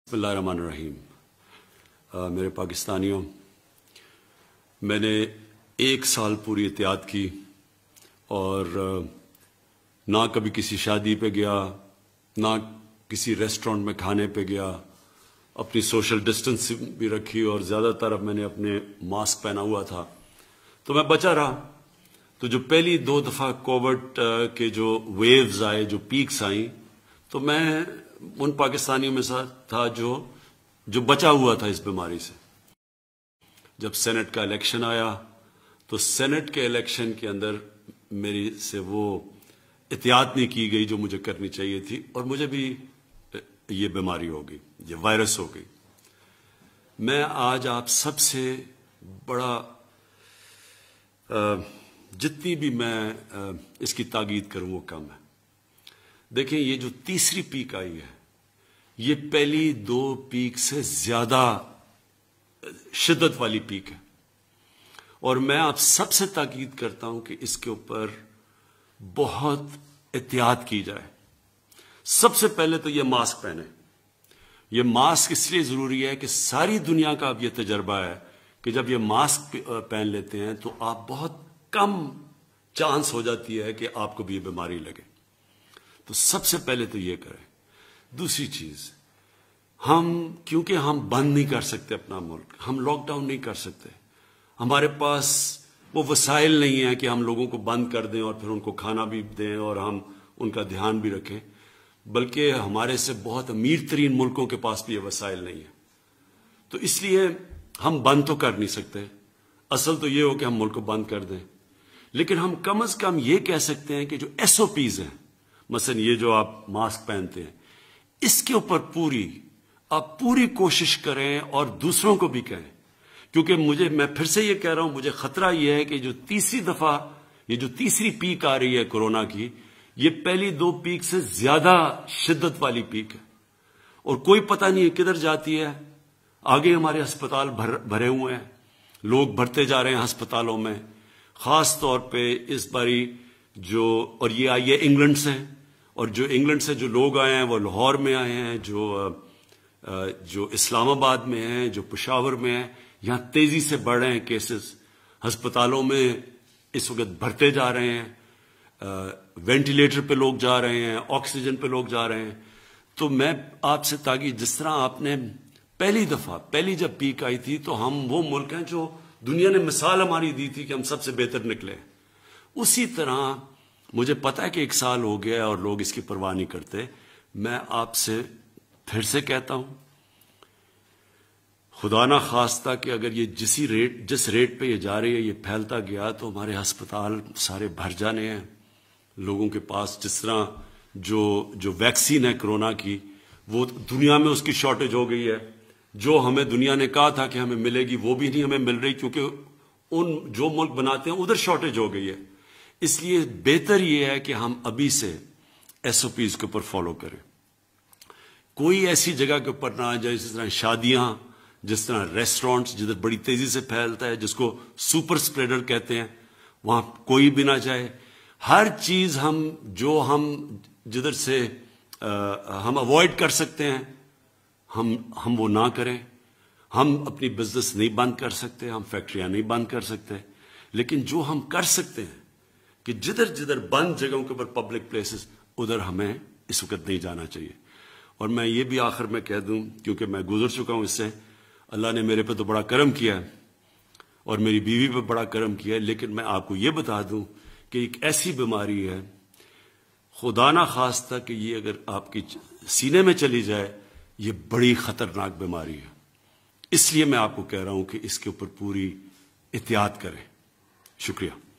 بسم اللہ الرحمن الرحیم۔ میرے پاکستانیوں، میں نے 1 سال پوری احتیاط کی اور نہ کبھی کسی شادی پہ گیا، نہ کسی ریسٹورنٹ میں کھانے پہ گیا، اپنی سوشل ڈسٹنس بھی رکھی اور زیادہ تر اب میں نے اپنے ماسک پہنا ہوا تھا تو میں بچا رہا۔ تو جو پہلی 2 دفعہ کووڈ کے جو ویوز آئے، جو پیکس آئیں، تو میں ان پاکستانیوں میں ساتھ تھا جو بچا ہوا تھا اس بیماری سے۔ جب سینٹ کا الیکشن آیا تو سینٹ کے الیکشن کے اندر میری سے وہ احتیاط نہیں کی گئی جو مجھے کرنی چاہیے تھی، اور مجھے بھی یہ بیماری ہو گئی، یہ وائرس ہو گئی۔ میں آج آپ سب سے بڑا جتنی بھی میں اس کی تاکید کروں وہ کم ہے۔ دیکھیں، یہ جو تیسری پیک آئی ہے یہ پہلی 2 پیک سے زیادہ شدت والی پیک ہے، اور میں آپ سب سے تاکید کرتا ہوں کہ اس کے اوپر بہت احتیاط کی جائے۔ سب سے پہلے تو یہ ماسک پہنیں۔ یہ ماسک اس لیے ضروری ہے کہ ساری دنیا کا اب یہ تجربہ ہے کہ جب یہ ماسک پہن لیتے ہیں تو آپ بہت کم چانس ہو جاتی ہے کہ آپ کو بھی یہ بیماری لگے۔ تو سب سے پہلے تو یہ کریں۔ دوسری چیز، کیونکہ ہم بند نہیں کر سکتے اپنا ملک، ہم لاک ڈاؤن نہیں کر سکتے، ہمارے پاس وہ وسائل نہیں ہیں کہ ہم لوگوں کو بند کر دیں اور پھر ان کو کھانا بھی دیں اور ہم ان کا دھیان بھی رکھیں، بلکہ ہمارے سے بہت امیر ترین ملکوں کے پاس بھی یہ وسائل نہیں ہیں۔ تو اس لیے ہم بند تو کر نہیں سکتے، اصل تو یہ ہو کہ ہم ملک کو بند کر دیں، لیکن ہم کم از کم یہ کہہ سکتے ہیں کہ جو SOPs ہیں، مثلا یہ جو آپ ماسک پہنتے ہیں، اس کے اوپر آپ پوری کوشش کریں اور دوسروں کو بھی کہیں، کیونکہ میں پھر سے یہ کہہ رہا ہوں، مجھے خطرہ یہ ہے کہ جو تیسری پیک آ رہی ہے کورونا کی، یہ پہلی 2 پیک سے زیادہ شدت والی پیک ہے، اور کوئی پتہ نہیں ہے کدھر جاتی ہے۔ آگے ہمارے ہسپتال بھرے ہوئے ہیں، لوگ بھرتے جا رہے ہیں ہسپتالوں میں، خاص طور پہ اس باری اور یہ آئی ہے انگلینڈ سے، اور جو انگلینڈ سے جو لوگ آئے ہیں وہ لاہور میں آئے ہیں، جو اسلام آباد میں ہیں، جو پشاور میں ہیں، یہاں تیزی سے بڑھ رہے ہیں کیسز، ہسپتالوں میں اس وقت بھرتے جا رہے ہیں، وینٹیلیٹر پہ لوگ جا رہے ہیں، آکسیجن پہ لوگ جا رہے ہیں۔ تو میں آپ سے تاکہ جس طرح آپ نے پہلی جب پیک آئی تھی تو ہم وہ ملک ہیں جو دنیا نے مثال ہماری دی تھی کہ ہم سب سے بہتر نکلے، اسی طرح مجھے پتا ہے کہ 1 سال ہو گیا ہے اور لوگ اس کی پرواہ نہیں کرتے۔ میں آپ سے پھر سے کہتا ہوں، خدا نہ خواستہ کہ اگر یہ جس ریٹ پہ یہ جا رہی ہے، یہ پھیلتا گیا تو ہمارے ہسپتال سارے بھر جانے ہیں لوگوں کے پاس۔ جس طرح جو ویکسین ہے کرونا کی، وہ دنیا میں اس کی شارٹیج ہو گئی ہے، جو ہمیں دنیا نے کہا تھا کہ ہمیں ملے گی وہ بھی نہیں ہمیں مل رہی، کیونکہ جو ملک بناتے ہیں ادھر شارٹیج ہو گئی ہے۔ اس لیے بہتر یہ ہے کہ ہم ابھی سے SOPs کے اوپر فالو کریں۔ کوئی ایسی جگہ کے اوپر نہ آ جائے، جس طرح شادیاں، جس طرح ریسٹورنٹس جدھر بڑی تیزی سے پھیلتا ہے، جس کو سپر سپریڈر کہتے ہیں، وہاں کوئی بھی نہ جائے۔ ہر چیز ہم جدھر سے ہم اوائڈ کر سکتے ہیں ہم وہ نہ کریں۔ ہم اپنی بزنس نہیں بند کر سکتے، ہم فیکٹریاں نہیں بند کر سکتے، لیکن جو ہم کر سکتے ہیں کہ جدھر بند جگہوں کے اوپر پبلک پلیسز، ادھر ہمیں اس وقت نہیں جانا چاہیے۔ اور میں یہ بھی آخر میں کہہ دوں، کیونکہ میں گزر چکا ہوں اس سے، اللہ نے میرے پہ تو بڑا کرم کیا ہے اور میری بیوی پہ بڑا کرم کیا ہے، لیکن میں آپ کو یہ بتا دوں کہ ایک ایسی بیماری ہے، خدا نہ خواستہ کہ یہ اگر آپ کی سینے میں چلی جائے، یہ بڑی خطرناک بیماری ہے۔ اس لیے میں آپ کو کہہ رہا ہوں کہ اس کے اوپر پوری احتیاط کریں۔ شکریہ۔